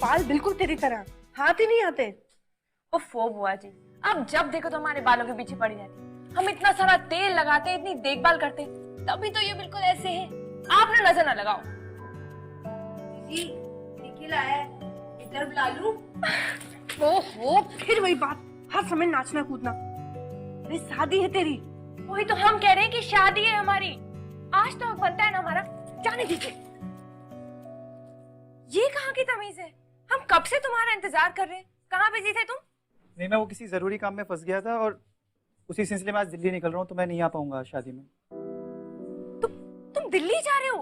बाल बिल्कुल तेरी तरह हाथ ही नहीं आते। ओफो बुआ जी, अब जब देखो तो हमारे बालों के पीछे पड़ी जाती। हम इतना सारा तेल लगाते, इतनी देखभाल करते, तभी तो ये बिल्कुल ऐसे है। आप ना नजर ना लगाओ। जी निखिल आया है, इधर बुला लूं? ओहो फिर वही बात, हर समय नाचना कूदना। अरे शादी है तेरी। वही तो हम कह रहे हैं कि शादी है हमारी। आज तो हक बनता है ना हमारा। जाने दीजिए। ये कहाँ की तमीज है? हम कब से तुम्हारा इंतजार कर रहे हैं। कहाँ बिजी थे तुम? नहीं, मैं वो किसी जरूरी काम में फंस गया था और उसी सिलसिले में आज दिल्ली निकल रहा हूँ, तो मैं नहीं आ पाऊंगा शादी में। तुम दिल्ली जा रहे हो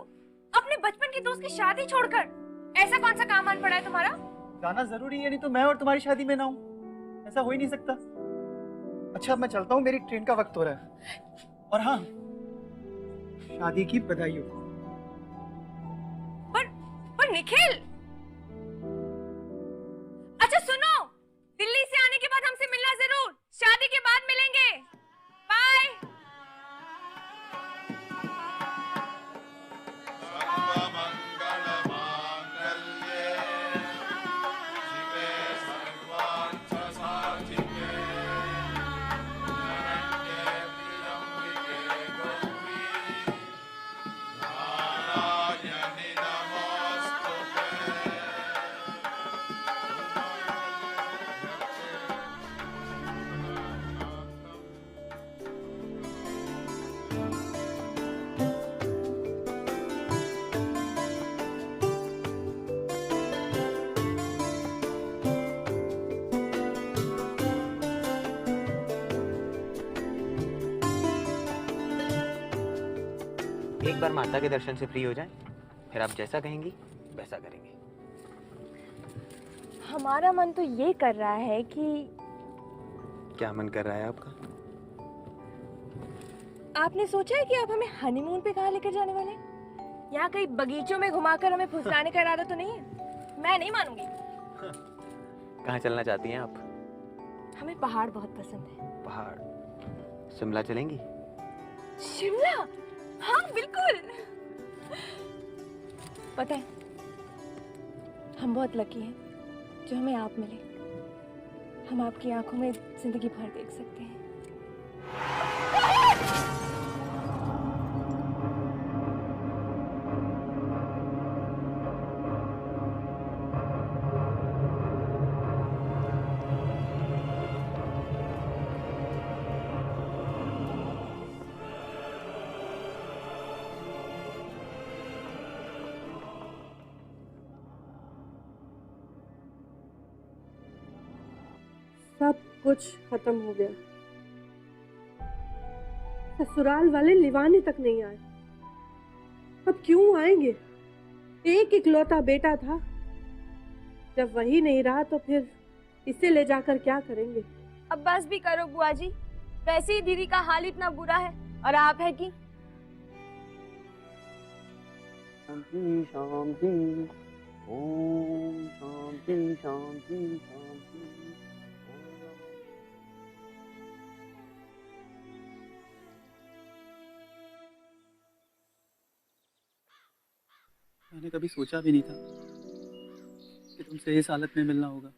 अपने बचपन के दोस्त की शादी छोड़कर? ऐसा कौन सा काम आन पड़ा है तुम्हारा? जाना जरूरी है, नहीं तो मैं और तुम्हारी शादी में ना हूँ। ऐसा हो ही नहीं सकता। अच्छा अब मैं चलता हूँ, मेरी ट्रेन का वक्त हो रहा है। और हाँ, शादी की बधाई हो। पर निखिल, अच्छा सुनो, दिल्ली से आने के बाद हमसे मिलना जरूर। शादी के बाद मिलेंगे। बाय। एक बार माता के दर्शन से फ्री हो जाएं, फिर आप जैसा कहेंगी वैसा करेंगे। हमारा मन तो ये कर रहा है कि क्या मन कर रहा है आपका? आपने सोचा है कि आप हमें हनीमून पे कहाँ लेकर जाने वाले? यहाँ कहीं बगीचों में घुमाकर हमें फुसलाने का इरादा तो नहीं है? मैं नहीं मानूंगी। कहाँ चलना चाहती हैं आप? हमें पहाड़ बहुत पसंद है। पहाड़? शिमला चलेंगी? शिमला? हाँ बिल्कुल। पता है, हम बहुत लकी हैं जो हमें आप मिले। हम आपकी आंखों में जिंदगी भर देख सकते हैं। सब कुछ खत्म हो गया। ससुराल वाले लिवाने तक नहीं आए। अब क्यों आएंगे? एक इकलौता बेटा था, जब वही नहीं रहा तो फिर इसे ले जाकर क्या करेंगे? अब बस भी करो बुआ जी, वैसे ही दीदी का हाल इतना बुरा है और आप है कि शांति शांति, ओम शांति शांति शांति। मैंने कभी सोचा भी नहीं था कि तुमसे इस हालत में मिलना होगा।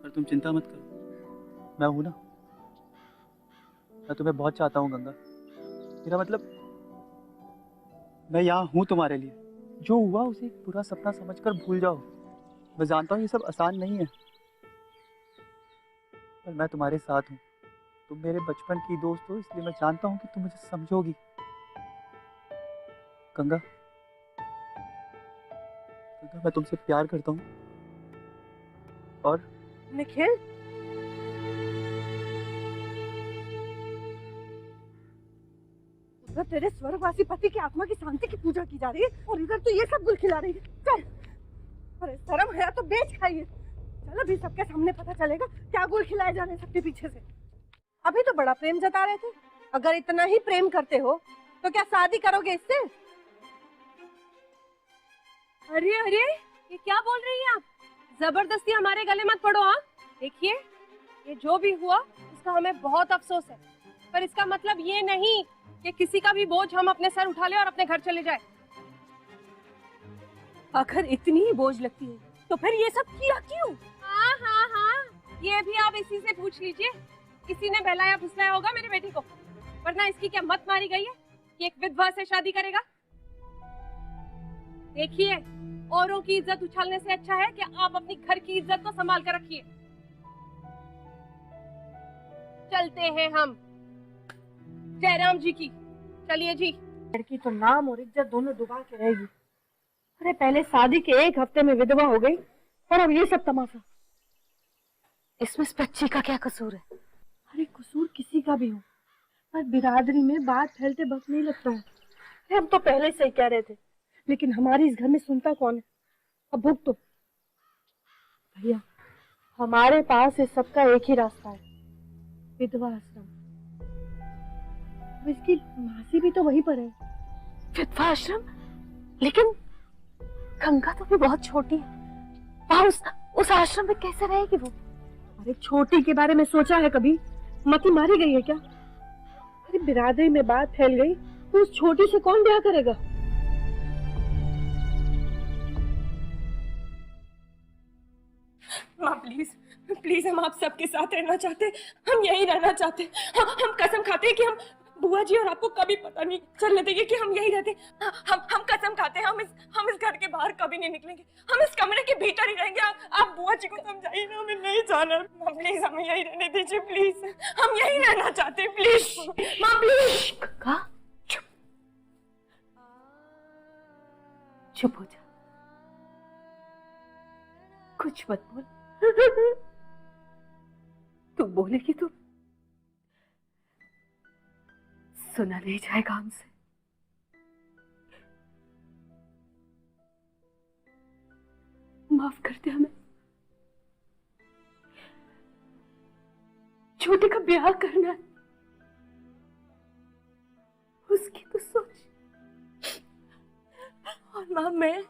पर तुम चिंता मत करो, मैं हूं ना। मैं तुम्हें बहुत चाहता हूँ गंगा। मेरा मतलब, मैं यहाँ हूँ तुम्हारे लिए। जो हुआ उसे एक बुरा सपना समझकर भूल जाओ। मैं जानता हूँ ये सब आसान नहीं है, पर मैं तुम्हारे साथ हूँ। तुम मेरे बचपन की दोस्त हो, इसलिए मैं जानता हूँ कि तुम मुझे समझोगी। गंगा, मैं तुमसे प्यार करता हूँ। और निखिल, उधर तेरे स्वर्गवासी पति की आत्मा की शांति की पूजा की जा रही है और इधर तो ये सब गुल खिला रही है। चल, अरे शर्म है तो बेच खाइए। चल, अभी सबके सामने पता चलेगा क्या गुल खिलाए जा रहे हैं सबके पीछे से। अभी तो बड़ा प्रेम जता रहे थे। अगर इतना ही प्रेम करते हो तो क्या शादी करोगे इससे? अरे अरे, ये क्या बोल रही हैं आप? जबरदस्ती हमारे गले मत पड़ो। हाँ देखिए, ये जो भी हुआ उसका हमें बहुत अफसोस है, पर इसका मतलब ये नहीं कि किसी का भी बोझ हम अपने सर उठा ले और अपने घर चले जाए। अगर इतनी ही बोझ लगती है तो फिर ये सब किया क्यों? हाँ हाँ हाँ, ये भी आप इसी से पूछ लीजिए। किसी ने बहलाया फुसलाया होगा मेरे बेटे को, वरना इसकी क्या मत मारी गई है कि एक विधवा से शादी करेगा। देखिए, औरों की इज्जत उछालने से अच्छा है कि आप अपनी घर की इज्जत को संभाल कर रखिए। चलते हैं हम जयराम जी की। चलिए जी। लड़की तो नाम और इज्जत दोनों डुबा के रहेगी। अरे पहले शादी के 1 हफ्ते में विधवा हो गई और अब ये सब तमाशा। इसमें इस बच्ची का क्या कसूर है? अरे कसूर किसी का भी हो, पर बिरादरी में बात फैलते वक्त नहीं लगता है। अरे हम तो पहले से ही कह रहे थे, लेकिन हमारी इस घर में सुनता कौन है। अब भुगतो तो भैया, हमारे पास इस सबका एक ही रास्ता है, विधवा आश्रम। अब इसकी मासी भी तो वहीं पर है। विधवा आश्रम? लेकिन गंगा तो भी बहुत छोटी है, वहाँ उस आश्रम में कैसे रहेगी वो? अरे छोटी के बारे में सोचा है कभी? मती मारी गई है क्या? अरे बिरादरी में बात फैल गई तो उस छोटी से कौन ब्याह करेगा? माँ प्लीज प्लीज, हम आप सबके साथ रहना चाहते, हम यही रहना चाहते। हम कसम खाते हैं कि हम बुआ जी और आपको कभी पता नहीं चलने देंगे कि हम यही रहते। हम कसम खाते हैं, हम इस घर के बाहर कभी नहीं निकलेंगे, हम इस कमरे के भीतर ही रहेंगे। आप बुआ जी को समझाइए ना, हमें नहीं जाना। माँ प्लीज, हमें यही रहने दीजिए प्लीज, हम यही रहना चाहते हैं प्लीज। माँ प्लीज। कहा चुप चुप हो जा, कुछ मत बोल। तू बोलेगी तो सुना नहीं जाएगा हमसे। माफ कर दे हमें, छोटे का ब्याह करना है, उसकी तो सोच। और मां, मैं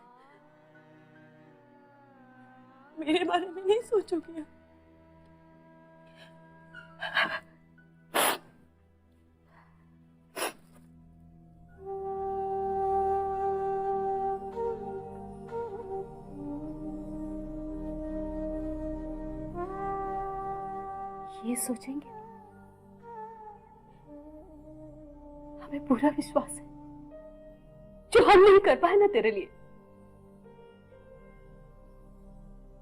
मेरे बारे में नहीं सोचोगी? ये सोचेंगे? हमें पूरा विश्वास है, जो हम नहीं कर पाए ना तेरे लिए,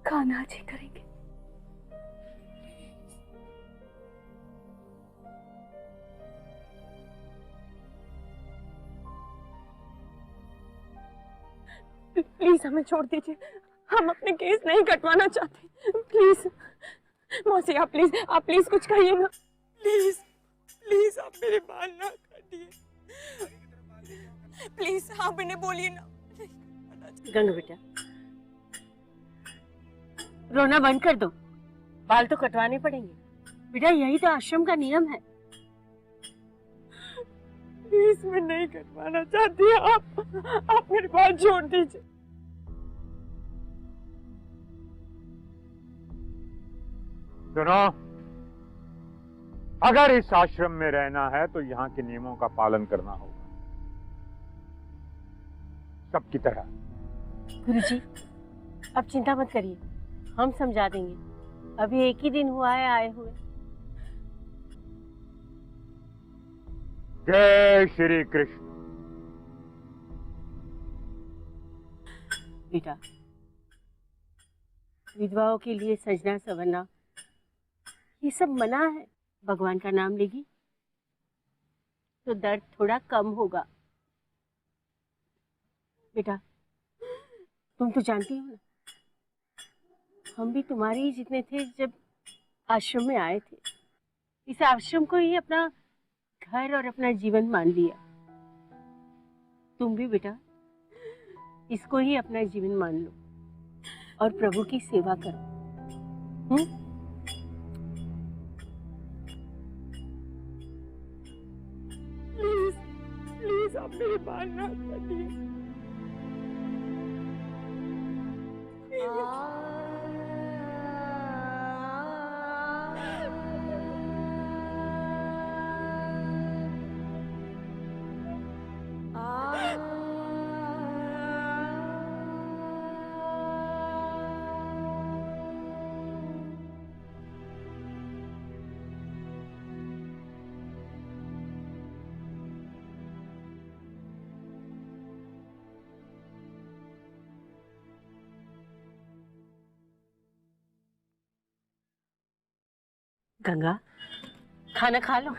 कान्हा जी करेंगे। प्लीज हमें छोड़ दीजिए, हम अपने केस नहीं कटवाना चाहते। प्लीज मौसी, आप प्लीज कुछ कहिए ना। प्लीज प्लीज, आप मेरे बाल ना काटिए प्लीज, आप इन्हें बोलिए ना। गंग बेटा, रोना बंद कर दो, बाल तो कटवाने पड़ेंगे बेटा, यही तो आश्रम का नियम है। प्लीज, मैं नहीं कटवाना चाहती, आप मेरे बाल छोड़ दीजिए। सुनो, अगर इस आश्रम में रहना है तो यहाँ के नियमों का पालन करना होगा, सबकी तरह। गुरुजी, अब चिंता मत करिए, हम समझा देंगे, अभी एक ही दिन हुआ है आए हुए। जय श्री कृष्ण। बेटा, विधवाओं के लिए सजना संवरना ये सब मना है। भगवान का नाम लेगी तो दर्द थोड़ा कम होगा। बेटा, तुम तो जानती हो ना, हम भी तुम्हारे ही जितने थे जब आश्रम में आए थे। इस आश्रम को ही अपना घर और अपना जीवन मान लिया। तुम भी बेटा इसको ही अपना जीवन मान लो और प्रभु की सेवा करो। प्लीज प्लीज, आप मेरे बाल ना काटिए। गंगा, खाना खा लो,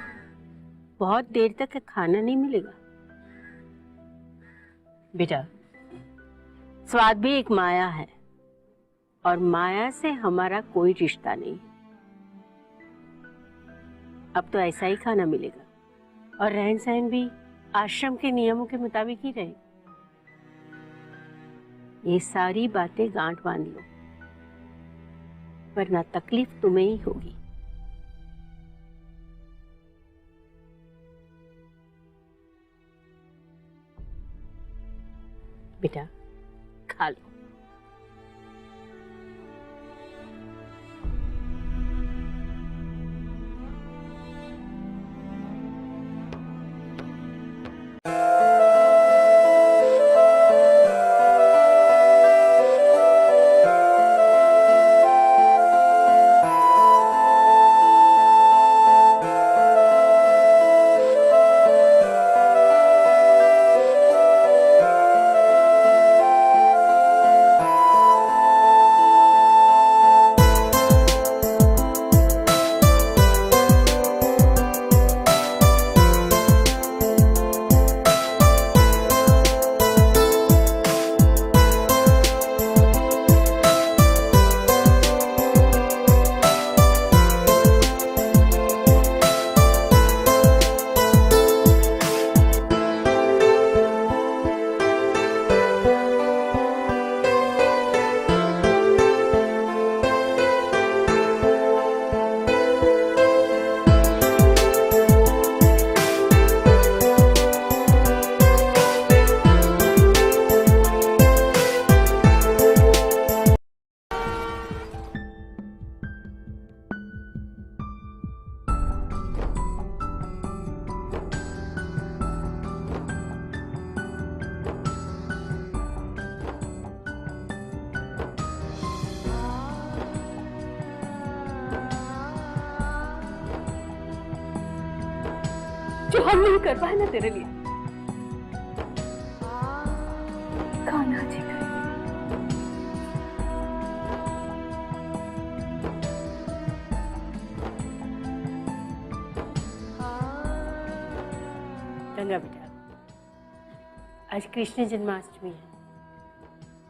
बहुत देर तक खाना नहीं मिलेगा। बेटा, स्वाद भी एक माया है और माया से हमारा कोई रिश्ता नहीं। अब तो ऐसा ही खाना मिलेगा और रहन सहन भी आश्रम के नियमों के मुताबिक ही रहे। ये सारी बातें गांठ बांध लो, वरना तकलीफ तुम्हें ही होगी। बेटा, खा लो। जो हम नहीं कर पाए ना तेरे लिए, खाना जी गंगा बेटा, आज कृष्ण जन्माष्टमी है,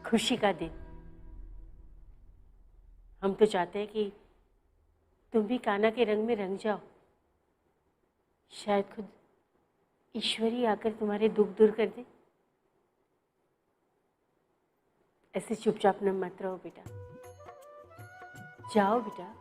खुशी का दिन। हम तो चाहते हैं कि तुम भी कान्हा के रंग में रंग जाओ। शायद खुद ईश्वरी आकर तुम्हारे दुख दूर कर दे। ऐसे चुपचाप न मत रहो बेटा, जाओ बेटा।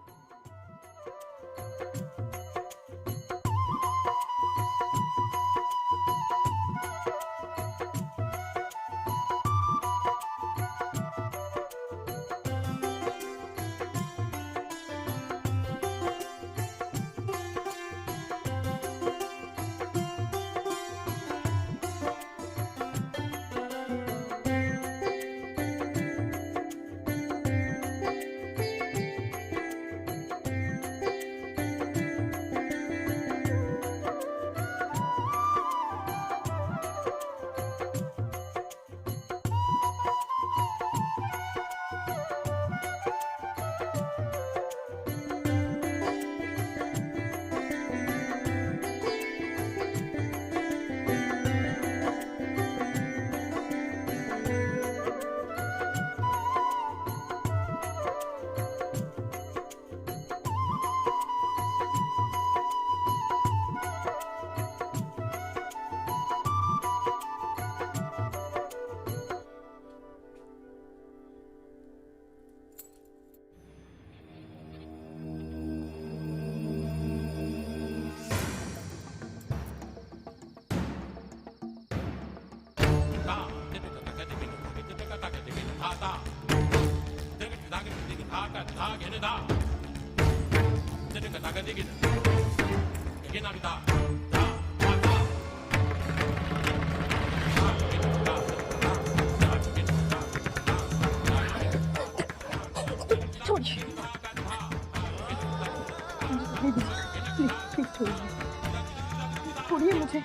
छोड़िए मुझे,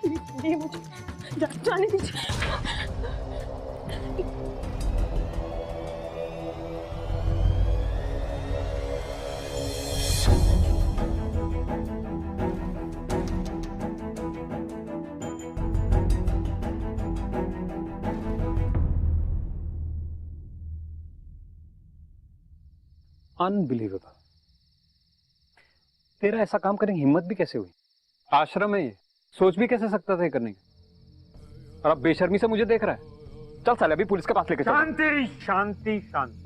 छोड़िए मुझे, जाने दीजिए। अनबिलीवेबल। तेरा ऐसा काम करने की हिम्मत भी कैसे हुई? आश्रम है ये, सोच भी कैसे सकता था ये करने की? और अब बेशर्मी से मुझे देख रहा है। चल साले अभी पुलिस के पास लेके चल। शांति शांति शांति।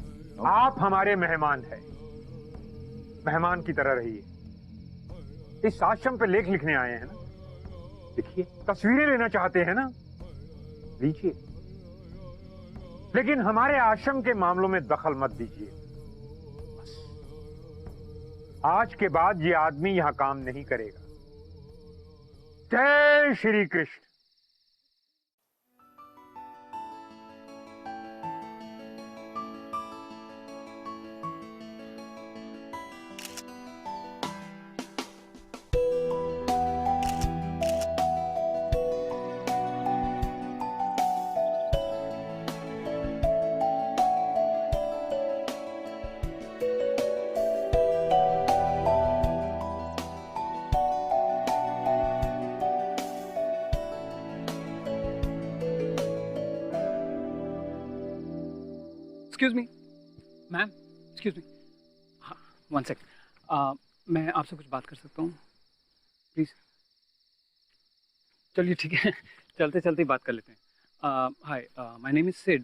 आप हमारे मेहमान हैं, मेहमान की तरह रहिए। इस आश्रम पे लेख लिखने आए हैं ना, लिखिए। तस्वीरें लेना चाहते हैं ना, लीजिए। लेकिन हमारे आश्रम के मामलों में दखल मत दीजिए। बस आज के बाद ये आदमी यहां काम नहीं करेगा। जय Shri Krishna. Excuse me ma'am, excuse me. हाँ, वन सेकंड। मैं आपसे कुछ बात कर सकता हूँ प्लीज़? चलिए ठीक है, चलते चलते ही बात कर लेते हैं। हाय, माय नेम इज़ सिड।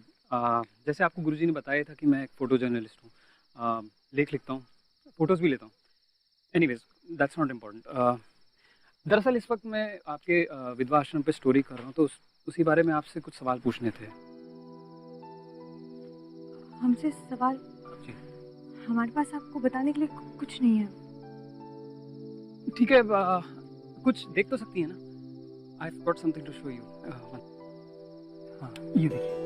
जैसे आपको गुरुजी ने बताया था कि मैं एक फ़ोटो जर्नलिस्ट हूँ, लेख लिखता हूँ, फ़ोटोज़ भी लेता हूँ। Anyways that's not important. दरअसल इस वक्त मैं आपके विधवा आश्रम पे स्टोरी कर रहा हूँ, तो उसी बारे में आपसे कुछ सवाल पूछने थे। हमसे सवाल? जी हमारे पास आपको बताने के लिए कुछ नहीं है। ठीक है, कुछ देख तो सकती है ना? I have got something to show you. हाँ, ये देखिए।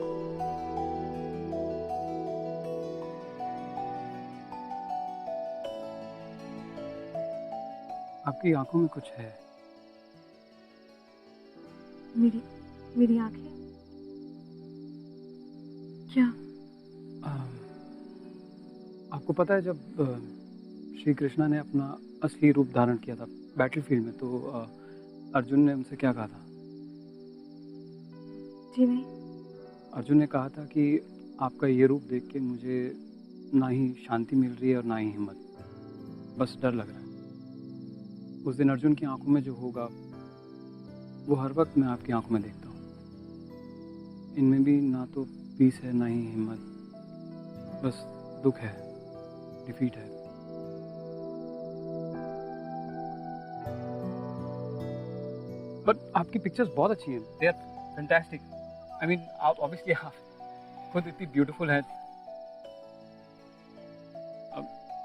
आपकी आंखों में कुछ है। मेरी आंखें? क्या? आपको पता है जब श्री कृष्णा ने अपना असली रूप धारण किया था बैटलफील्ड में, तो अर्जुन ने उनसे क्या कहा था? जी नहीं। अर्जुन ने कहा था कि आपका ये रूप देख के मुझे ना ही शांति मिल रही है और ना ही हिम्मत, बस डर लग रहा है। उस दिन अर्जुन की आंखों में जो होगा वो हर वक्त मैं आपकी आंखों में देखता हूँ। इनमें भी ना तो पीस है ना ही हिम्मत, बस दुख है, डिफीट है। बट आपकी पिक्चर्स बहुत अच्छी हैं, they are fantastic. I mean आप ऑब्वियसली आप खुद इतनी ब्यूटीफुल हैं।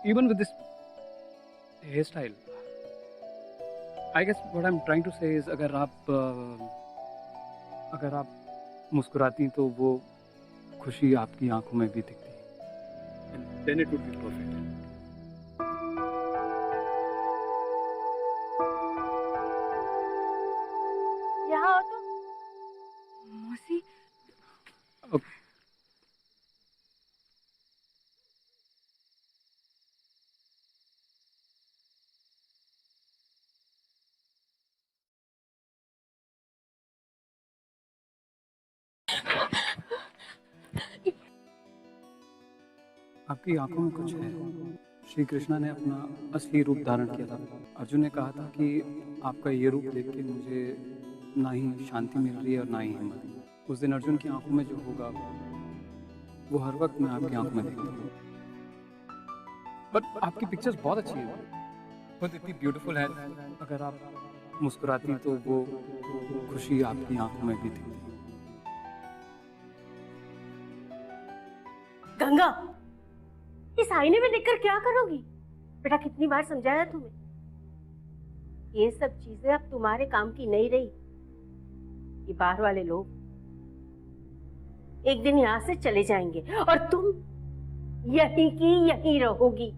Even with this hair style, I guess what I am trying to say is अगर आप मुस्कुराती तो वो खुशी आपकी आंखों में भी दिखती, and then it would be perfect. यहाँ आओ तो। मौसी, Okay. आपकी आंखों में कुछ है। श्री कृष्णा ने अपना असली रूप धारण किया था। अर्जुन ने कहा था कि आपका ये रूप देख के मुझे ना ही शांति मिल रही है और ना ही हिम्मत। उस दिन अर्जुन की आंखों में जो होगा वो हर वक्त मैं आपकी आंखों में देखता हूँ। बट आपकी पिक्चर्स बहुत अच्छी हैं, खुद इतनी ब्यूटीफुल है। अगर आप मुस्कुराती तो वो खुशी आपकी आंखों में भी दिखती। गंगा, इस आईने में देखकर क्या करोगी? बेटा कितनी बार समझाया तुम्हें, ये सब चीजें अब तुम्हारे काम की नहीं रही। ये बाहर वाले लोग एक दिन यहाँ से चले जाएंगे और तुम यहीं की यहीं रहोगी।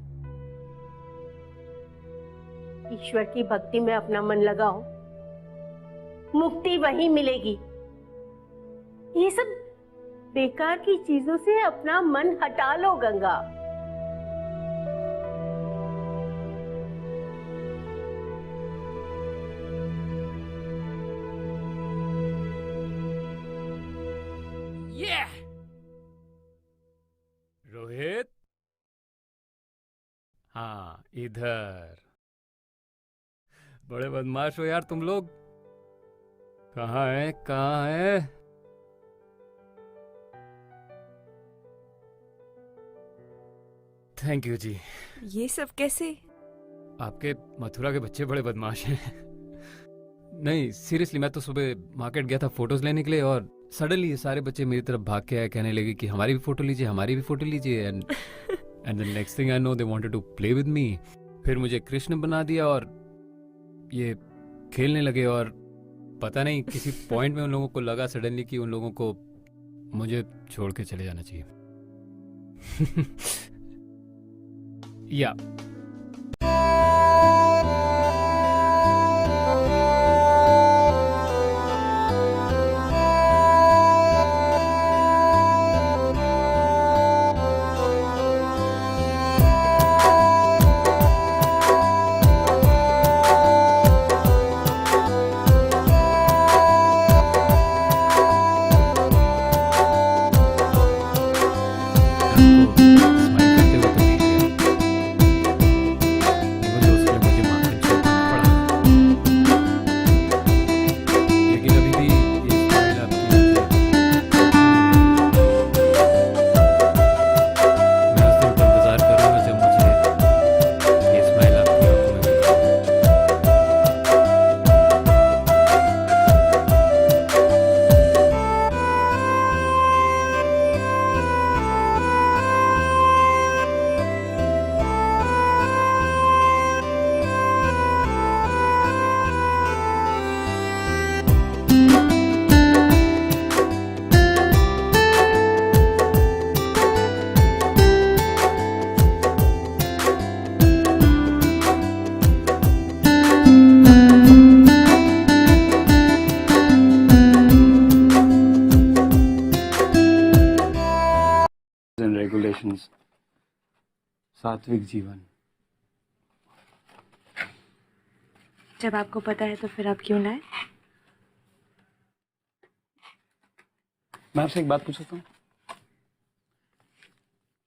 ईश्वर की भक्ति में अपना मन लगाओ, मुक्ति वहीं मिलेगी। ये सब बेकार की चीजों से अपना मन हटा लो गंगा। रोहित, इधर। बड़े बदमाश हो यार तुम लोग। कहाँ है कहाँ है? थैंक यू जी। ये सब कैसे? आपके मथुरा के बच्चे बड़े बदमाश हैं। नहीं सीरियसली, मैं तो सुबह मार्केट गया था फोटोज लेने के लिए और सडनली ये सारे बच्चे मेरी तरफ भाग के आए, कहने लगे कि हमारी भी फोटो लीजिए, हमारी भी फोटो लीजिए। And the next thing I know they wanted to play with me. फिर मुझे कृष्ण बना दिया और ये खेलने लगे और पता नहीं किसी पॉइंट में उन लोगों को लगा सडनली कि उन लोगों को मुझे छोड़ के चले जाना चाहिए। या रेगुलेशंस, सात्विक जीवन। जब आपको पता है तो फिर आप क्यों लाए? मैं आपसे एक बात पूछ सकता हूँ?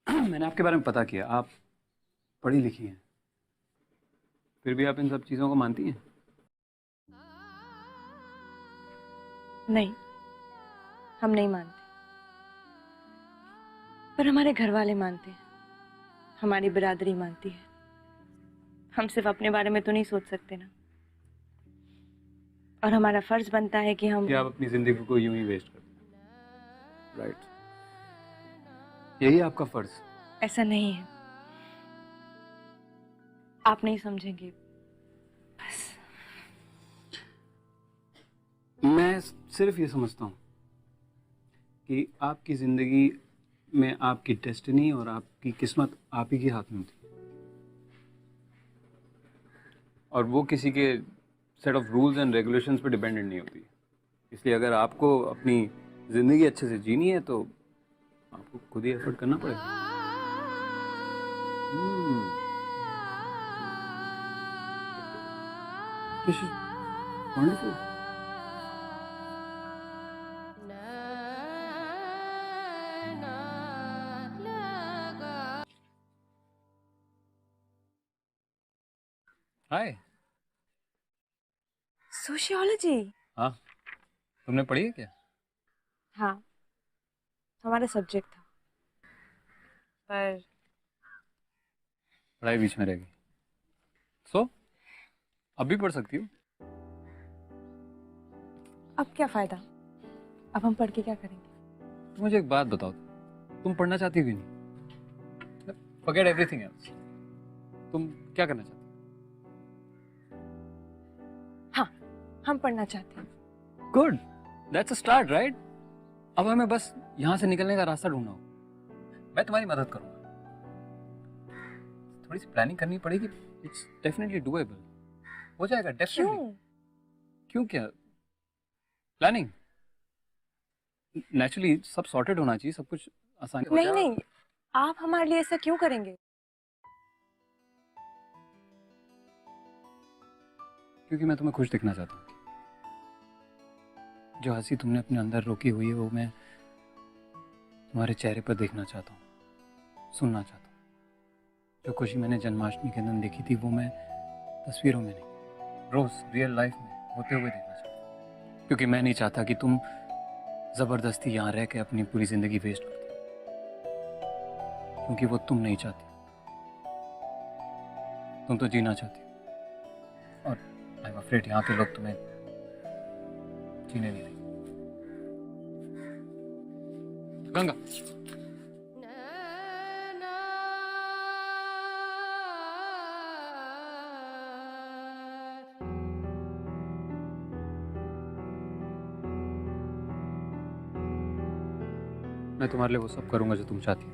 मैंने आपके बारे में पता किया, आप पढ़ी लिखी हैं, फिर भी आप इन सब चीज़ों को मानती हैं? नहीं, हम नहीं मानते, पर हमारे घर वाले मानते हैं, हमारी बिरादरी मानती है। हम सिर्फ अपने बारे में तो नहीं सोच सकते ना, और हमारा फर्ज बनता है कि हम आप अपनी जिंदगी को यूं ही वेस्ट करते हैं, राइट? यही आपका फर्ज? ऐसा नहीं है, आप नहीं समझेंगे बस। मैं सिर्फ ये समझता हूँ कि आपकी जिंदगी में आपकी डेस्टिनी और आपकी किस्मत आप ही के हाथ में होती है, और वो किसी के set of rules and regulations पे डिपेंडेंट नहीं होती। इसलिए अगर आपको अपनी ज़िंदगी अच्छे से जीनी है तो आपको खुद ही एफर्ट करना पड़ेगा। This is wonderful. Hi. Sociology? हाँ, तुमने पढ़ी है क्या? हाँ, हमारा सब्जेक्ट था, पर पढ़ाई बीच में रह गई। सो अब भी पढ़ सकती हो। अब क्या फायदा, अब हम पढ़ के क्या करेंगे? मुझे एक बात बताओ, तुम पढ़ना चाहती हो कि नहीं? फॉरगेट एवरीथिंग एल्स, तुम क्या करना चाहती हो? हाँ, हम पढ़ना चाहते हैं। Good, that's a start, right? अब हमें बस यहाँ से निकलने का रास्ता ढूंढना होगा। मैं तुम्हारी मदद करूँगा, थोड़ी सी प्लानिंग करनी पड़ेगी। इट्स डेफिनेटली डूएबल, हो जाएगा डेफिनेटली। क्यों क्या? प्लानिंग नेचुरली सब सॉर्टेड होना चाहिए, सब कुछ आसानी। नहीं नहीं, आप हमारे लिए ऐसा क्यों करेंगे? क्योंकि मैं तुम्हें खुश दिखना चाहता हूँ। जो हंसी तुमने अपने अंदर रोकी हुई है वो मैं तुम्हारे चेहरे पर देखना चाहता हूँ, सुनना चाहता हूँ। जो खुशी मैंने जन्माष्टमी के दिन देखी थी वो मैं तस्वीरों में नहीं, रोज रियल लाइफ में होते हुए देखना चाहता हूँ। क्योंकि मैं नहीं चाहता कि तुम ज़बरदस्ती यहाँ रह के अपनी पूरी ज़िंदगी वेस्ट कर दो, क्योंकि वो तुम नहीं चाहती, तुम तो जीना चाहती हो। और आई एम अफ्रेड यहाँ के लोग तुम्हें जीने नहीं देंगे। गंगा, मैं तुम्हारे लिए वो सब करूंगा जो तुम चाहती हो,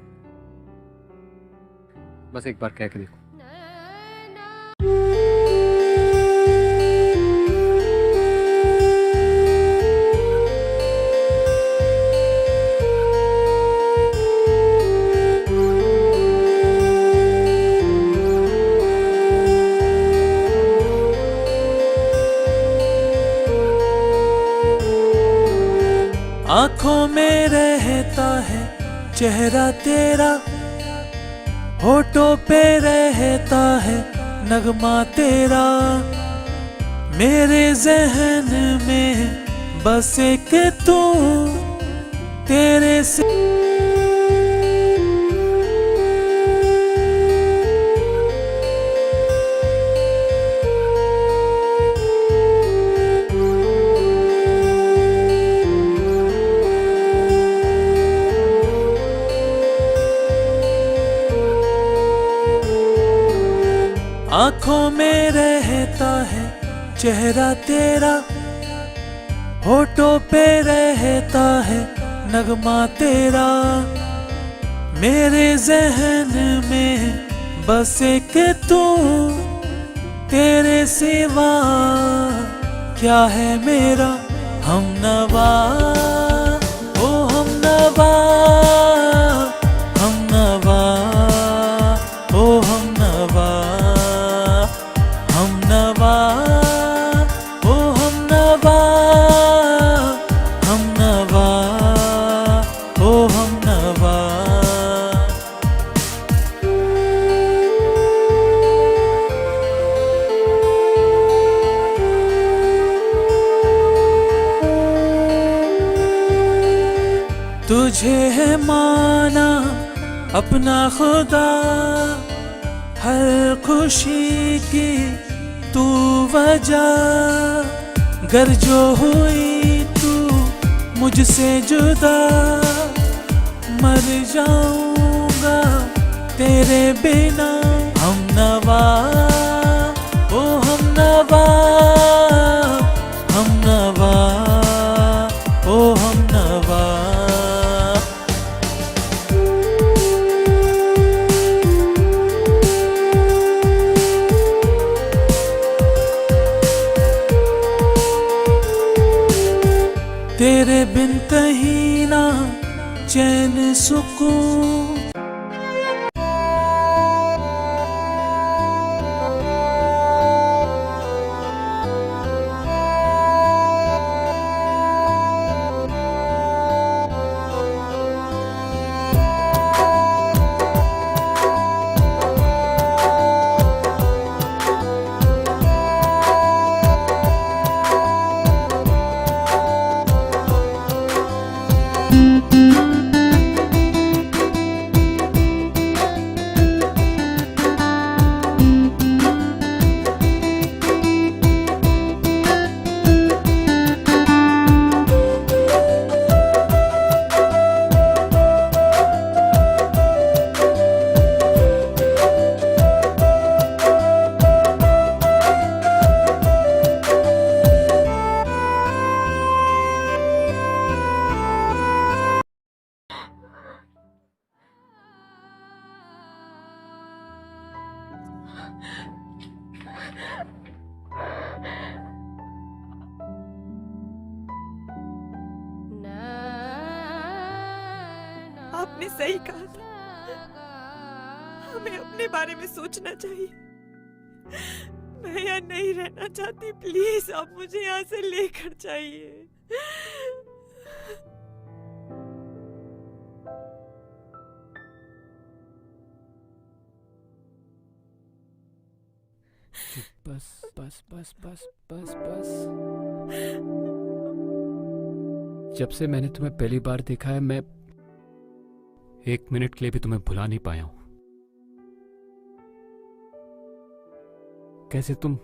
बस एक बार कह के देखो। आँखों में रहता है चेहरा तेरा, होठों पे रहता है नगमा तेरा, मेरे जहन में बस एक तू, तेरे से आँखों में रहता है चेहरा तेरा, होठों पे रहता है नगमा तेरा, मेरे जहन में बस एक तू, तेरे सिवा क्या है मेरा हमनवा, ओ हमनवा, हमनवा, ओ हमनवा, हमनवा, ओ हमनवा, हमनवा, ओ हमनवा। तुझे है माना अपना खुदा, हर खुशी की तू वजह, गर जो हुई तू मुझसे जुदा, मर जाऊंगा तेरे बिना, हमनवा, ओ हमनवा, हमनवा, ओ हमनवा। तेरे बिन कहीं ना चैन सुकून, आपने सही कहा था, हमें अपने बारे में सोचना चाहिए। मैं यहाँ नहीं रहना चाहती, प्लीज आप मुझे यहाँ से लेकर जाइए। बस बस बस बस बस बस। जब से मैंने तुम्हें पहली बार देखा है, मैं एक मिनट के लिए भी तुम्हें भुला नहीं पाया हूं। कैसे तुम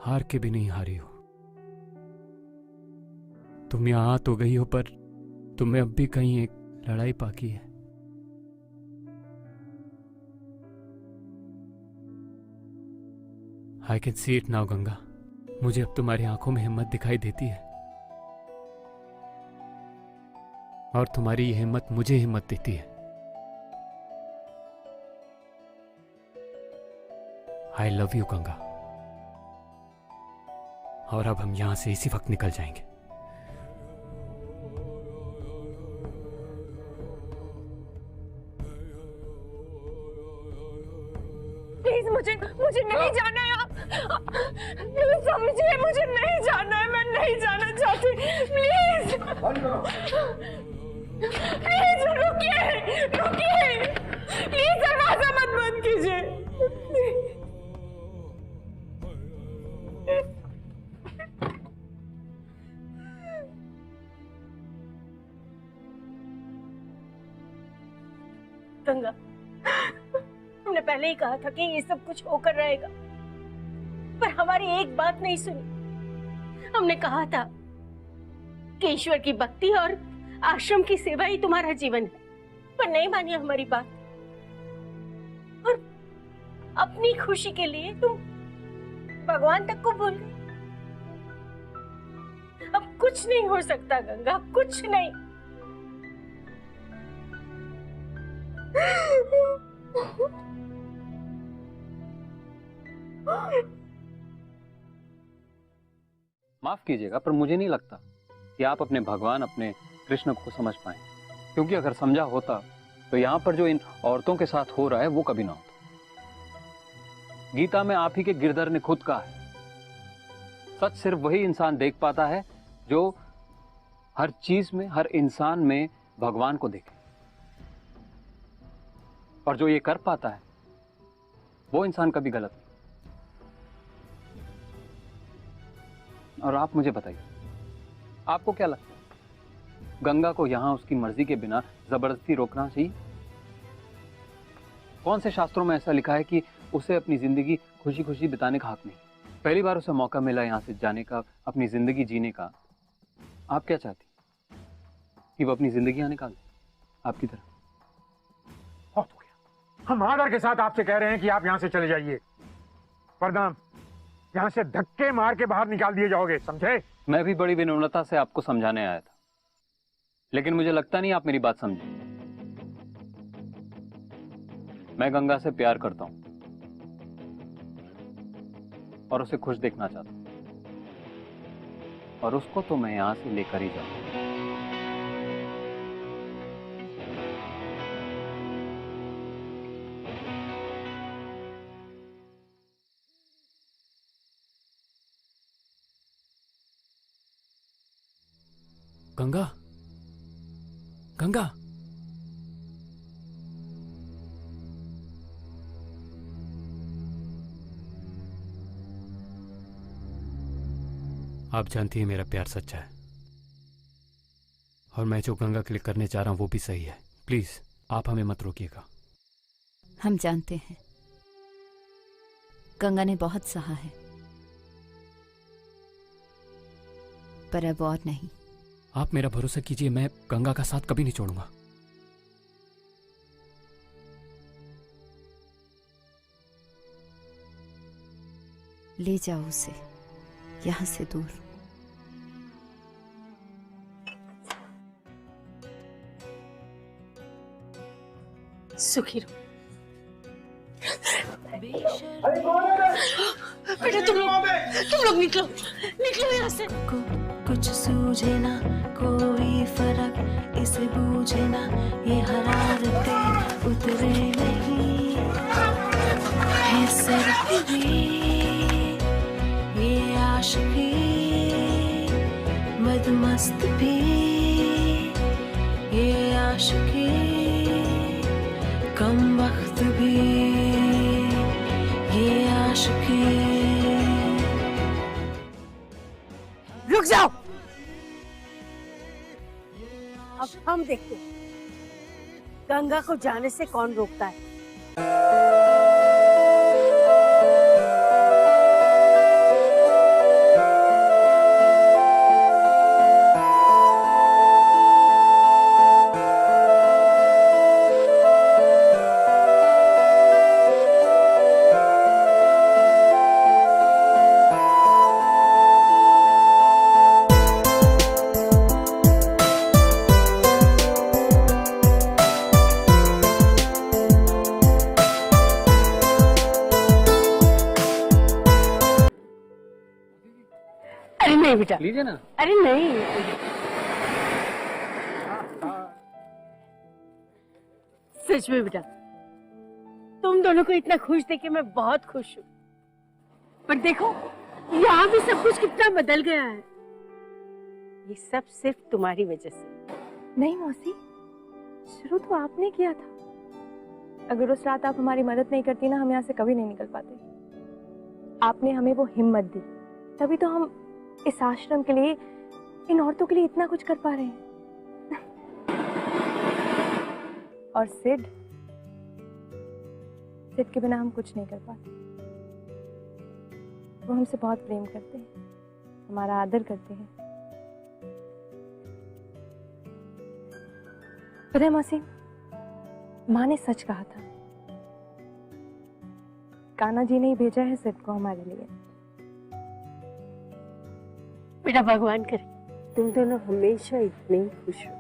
हार के भी नहीं हारी हो। तुम यहां आ तो गई हो, पर तुम्हें अब भी कहीं एक लड़ाई बाकी है। I can see it now Ganga. मुझे अब तुम्हारी आंखों में हिम्मत दिखाई देती है, और तुम्हारी ये हिम्मत मुझे हिम्मत देती है। आई लव यू गंगा, और अब हम यहां से इसी वक्त निकल जाएंगे। प्लीज मुझे नहीं जाना है। आप प्लीज समझिए, मुझे नहीं जाना है, मैं नहीं जाना चाहती। प्लीज प्लीज रुकिए, प्लीज दरवाजा मत बंद कीजिए। गंगा, हमने पहले ही कहा था कि ये सब कुछ होकर रहेगा, पर हमारी एक बात नहीं सुनी। हमने कहा था कि ईश्वर की भक्ति और आश्रम की सेवा ही तुम्हारा जीवन है, पर नहीं मानी हमारी बात, और अपनी खुशी के लिए तुम भगवान तक को भूल गई। अब कुछ नहीं हो सकता गंगा, कुछ नहीं। माफ कीजिएगा, पर मुझे नहीं लगता कि आप अपने भगवान, अपने कृष्ण को समझ पाए, क्योंकि अगर समझा होता तो यहाँ पर जो इन औरतों के साथ हो रहा है वो कभी ना होता। गीता में आप ही के गिरधर ने खुद कहा है, सच सिर्फ वही इंसान देख पाता है जो हर चीज में, हर इंसान में भगवान को देखे, और जो ये कर पाता है वो इंसान कभी गलत नहीं। और आप मुझे बताइए, आपको क्या लगता है, गंगा को यहां उसकी मर्जी के बिना जबरदस्ती रोकना चाहिए? कौन से शास्त्रों में ऐसा लिखा है कि उसे अपनी जिंदगी खुशी खुशी बिताने का हक नहीं? पहली बार उसे मौका मिला यहां से जाने का, अपनी जिंदगी जीने का। आप क्या चाहती कि वो अपनी जिंदगी यहाँ निकाल दे आपकी तरह? बहुत हो गया। हम आदर के साथ आपसे कह रहे हैं कि आप यहां से चले जाइए, वरना यहां से धक्के मार के बाहर निकाल दिए जाओगे, समझे? मैं भी बड़ी विनम्रता से आपको समझाने आया था, लेकिन मुझे लगता नहीं आप मेरी बात समझे। मैं गंगा से प्यार करता हूं और उसे खुश देखना चाहता हूं, और उसको तो मैं यहां से लेकर ही जाऊंगा। गंगा, गंगा, आप जानती हैं मेरा प्यार सच्चा है, और मैं जो गंगा के लिए करने जा रहा हूं वो भी सही है। प्लीज आप हमें मत रोकिएगा। हम जानते हैं गंगा ने बहुत सहा है, पर अब और नहीं। आप मेरा भरोसा कीजिए, मैं गंगा का साथ कभी नहीं छोड़ूंगा। ले जाओ उसे यहां से दूर। सुखी रहो। बेटा तुम लोग निकलो यहाँ से। कुछ सूझे ना, कोई फर्क इसे बूझे ना, ये हरारतें उतरे नहीं है सिर्फ ये आशिकी मदमस्त भी, ये आशिकी कम वक्त भी, ये आशिकी हम देखते हैं गंगा को जाने से कौन रोकता है। अरे नहीं बेटा, लीजिए ना। अरे नहीं, सच में बेटा तुम दोनों को इतना खुश देख के मैं बहुत खुश हूँ। पर देखो यहाँ भी सब कुछ कितना बदल गया है। ये सब सिर्फ तुम्हारी वजह से। नहीं मौसी, शुरू तो आपने किया था। अगर उस रात आप हमारी मदद नहीं करती ना, हम यहाँ से कभी नहीं निकल पाते। आपने हमें वो हिम्मत दी, तभी तो हम इस आश्रम के लिए, इन औरतों के लिए इतना कुछ कर पा रहे हैं। और सिड के बिना हम कुछ नहीं कर पाते। वो हमसे बहुत प्रेम करते हैं, हमारा आदर करते हैं। पता है मौसी, माँ ने सच कहा था। कान्हा जी ने ही भेजा है सिड को हमारे लिए। बेटा भगवान करे तुम दोनों हमेशा इतने ही खुश हो।